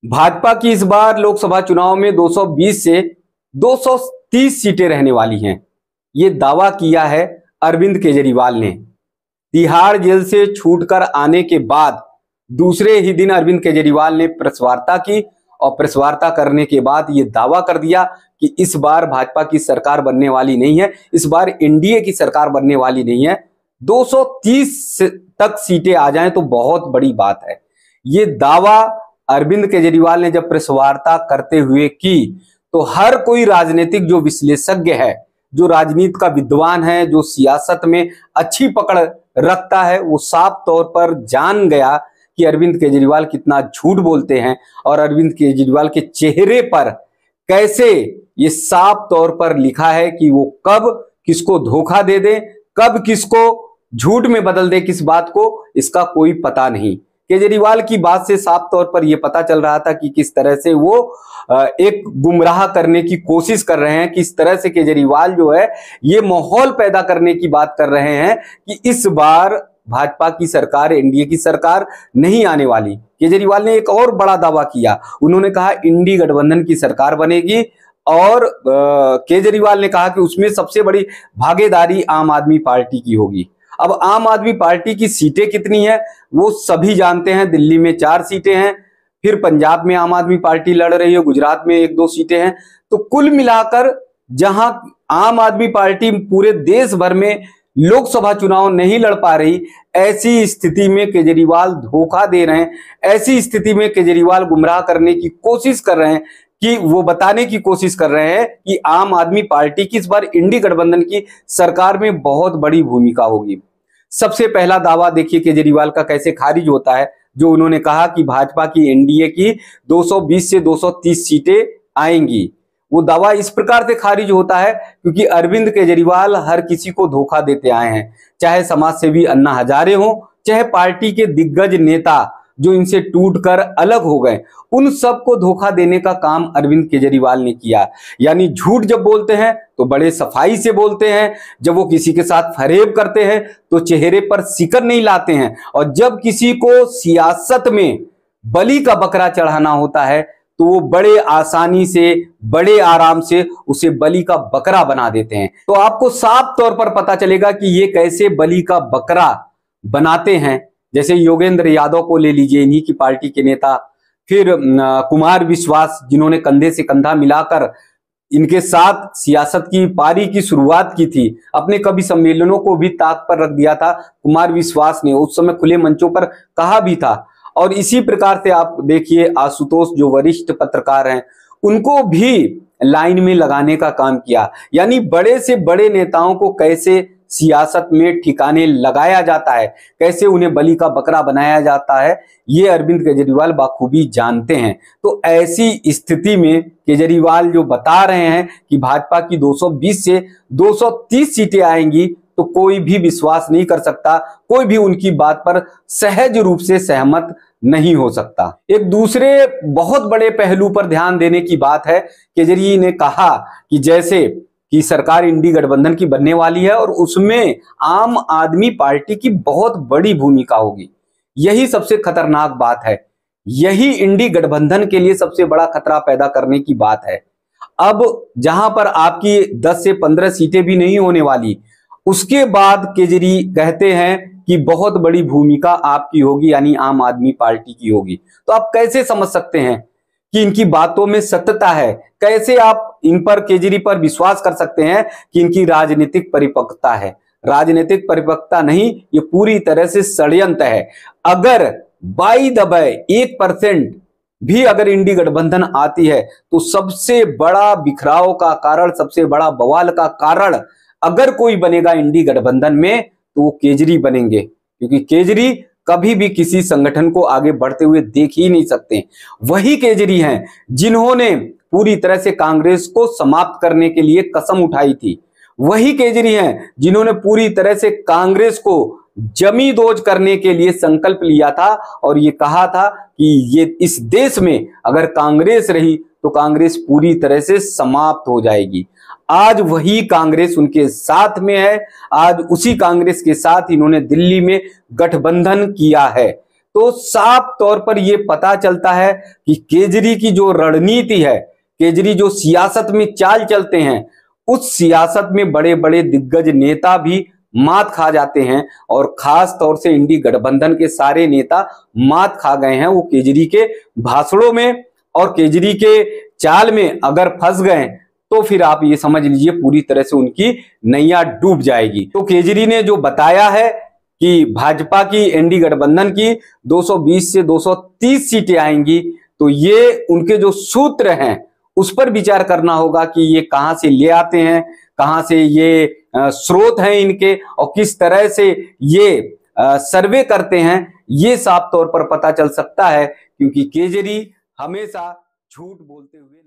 भाजपा की इस बार लोकसभा चुनाव में 220 से 230 सीटें रहने वाली हैं। ये दावा किया है अरविंद केजरीवाल ने। तिहाड़ जेल से छूटकर आने के बाद दूसरे ही दिन अरविंद केजरीवाल ने प्रेस वार्ता की और प्रेस वार्ता करने के बाद ये दावा कर दिया कि इस बार भाजपा की सरकार बनने वाली नहीं है, इस बार एनडीए की सरकार बनने वाली नहीं है। 230 तक सीटें आ जाएं तो बहुत बड़ी बात है। ये दावा अरविंद केजरीवाल ने जब प्रेस वार्ता करते हुए की तो हर कोई राजनीतिक जो विश्लेषज्ञ है, जो राजनीति का विद्वान है, जो सियासत में अच्छी पकड़ रखता है, वो साफ तौर पर जान गया कि अरविंद केजरीवाल कितना झूठ बोलते हैं और अरविंद केजरीवाल के चेहरे पर कैसे ये साफ तौर पर लिखा है कि वो कब किसको धोखा दे दे, कब किसको झूठ में बदल दे, किस बात को, इसका कोई पता नहीं। केजरीवाल की बात से साफ तौर पर यह पता चल रहा था कि किस तरह से वो एक गुमराह करने की कोशिश कर रहे हैं, किस तरह से केजरीवाल जो है ये माहौल पैदा करने की बात कर रहे हैं कि इस बार भाजपा की सरकार, एनडीए की सरकार नहीं आने वाली। केजरीवाल ने एक और बड़ा दावा किया। उन्होंने कहा इंडी गठबंधन की सरकार बनेगी और केजरीवाल ने कहा कि उसमें सबसे बड़ी भागीदारी आम आदमी पार्टी की होगी। अब आम आदमी पार्टी की सीटें कितनी है वो सभी जानते हैं। दिल्ली में 4 सीटें हैं, फिर पंजाब में आम आदमी पार्टी लड़ रही है, गुजरात में 1-2 सीटें हैं। तो कुल मिलाकर जहां आम आदमी पार्टी पूरे देश भर में लोकसभा चुनाव नहीं लड़ पा रही, ऐसी स्थिति में केजरीवाल धोखा दे रहे हैं, ऐसी स्थिति में केजरीवाल गुमराह करने की कोशिश कर रहे हैं कि वो बताने की कोशिश कर रहे हैं कि आम आदमी पार्टी की इस बार इंडी गठबंधन की सरकार में बहुत बड़ी भूमिका होगी। सबसे पहला दावा देखिए केजरीवाल का कैसे खारिज होता है, जो उन्होंने कहा कि भाजपा की एनडीए की 220 से 230 सीटें आएंगी। वो दावा इस प्रकार से खारिज होता है क्योंकि अरविंद केजरीवाल हर किसी को धोखा देते आए हैं, चाहे समाज सेवी अन्ना हजारे हो, चाहे पार्टी के दिग्गज नेता जो इनसे टूटकर अलग हो गए, उन सबको धोखा देने का काम अरविंद केजरीवाल ने किया। यानी झूठ जब बोलते हैं तो बड़े सफाई से बोलते हैं, जब वो किसी के साथ फरेब करते हैं तो चेहरे पर सिकन नहीं लाते हैं, और जब किसी को सियासत में बलि का बकरा चढ़ाना होता है तो वो बड़े आसानी से, बड़े आराम से उसे बलि का बकरा बना देते हैं। तो आपको साफ तौर पर पता चलेगा कि ये कैसे बलि का बकरा बनाते हैं। जैसे योगेंद्र यादव को ले लीजिए, इन्हीं की पार्टी के नेता, फिर कुमार विश्वास जिन्होंने कंधे से कंधा मिलाकर इनके साथ सियासत की पारी की शुरुआत की थी, अपने कभी सम्मेलनों को भी ताक पर रख दिया था कुमार विश्वास ने, उस समय खुले मंचों पर कहा भी था। और इसी प्रकार से आप देखिए आशुतोष जो वरिष्ठ पत्रकार हैं, उनको भी लाइन में लगाने का काम किया। यानी बड़े से बड़े नेताओं को कैसे सियासत में ठिकाने लगाया जाता है, कैसे उन्हें बलि का बकरा बनाया जाता है, ये अरविंद केजरीवाल बाखूबी जानते हैं। तो ऐसी स्थिति में केजरीवाल जो बता रहे हैं कि भाजपा की 220 से 230 सीटें आएंगी, तो कोई भी विश्वास नहीं कर सकता, कोई भी उनकी बात पर सहज रूप से सहमत नहीं हो सकता। एक दूसरे बहुत बड़े पहलू पर ध्यान देने की बात है। केजरी ने कहा कि जैसे कि सरकार इंडी गठबंधन की बनने वाली है और उसमें आम आदमी पार्टी की बहुत बड़ी भूमिका होगी। यही सबसे खतरनाक बात है, यही इंडी गठबंधन के लिए सबसे बड़ा खतरा पैदा करने की बात है। अब जहां पर आपकी 10 से 15 सीटें भी नहीं होने वाली, उसके बाद केजरी कहते हैं कि बहुत बड़ी भूमिका आपकी होगी, यानी आम आदमी पार्टी की होगी। तो आप कैसे समझ सकते हैं कि इनकी बातों में सत्यता है? कैसे आप इन पर, केजरी पर विश्वास कर सकते हैं कि इनकी राजनीतिक परिपक्वता है? राजनीतिक परिपक्वता नहीं, ये पूरी तरह से षड्यंत्र है। अगर बाई द बाय 1% भी अगर इंडी गठबंधन आती है तो सबसे बड़ा बिखराव का कारण, सबसे बड़ा बवाल का कारण अगर कोई बनेगा इंडी गठबंधन में तो वो केजरी बनेंगे, क्योंकि केजरी कभी भी किसी संगठन को आगे बढ़ते हुए देख ही नहीं सकते। वही केजरी हैं जिन्होंने पूरी तरह से कांग्रेस को समाप्त करने के लिए कसम उठाई थी। वही केजरी हैं जिन्होंने पूरी तरह से कांग्रेस को जमींदोज करने के लिए संकल्प लिया था और ये कहा था कि ये इस देश में अगर कांग्रेस रही तो कांग्रेस पूरी तरह से समाप्त हो जाएगी। आज वही कांग्रेस उनके साथ में है, आज उसी कांग्रेस के साथ इन्होंने दिल्ली में गठबंधन किया है। तो साफ तौर पर यह पता चलता है कि केजरी की जो रणनीति है, केजरी जो सियासत में चाल चलते हैं, उस सियासत में बड़े बड़े दिग्गज नेता भी मात खा जाते हैं और खास तौर से इंडी गठबंधन के सारे नेता मात खा गए हैं वो केजरी के भाषणों में। और केजरी के चाल में अगर फंस गए तो फिर आप ये समझ लीजिए पूरी तरह से उनकी नैया डूब जाएगी। तो केजरी ने जो बताया है कि भाजपा की एनडी गठबंधन की 220 से 230 सीटें आएंगी, तो ये उनके जो सूत्र हैं उस पर विचार करना होगा कि ये कहां से ले आते हैं, कहां से ये स्रोत हैं इनके और किस तरह से ये सर्वे करते हैं, ये साफ तौर पर पता चल सकता है, क्योंकि केजरी हमेशा झूठ बोलते हुए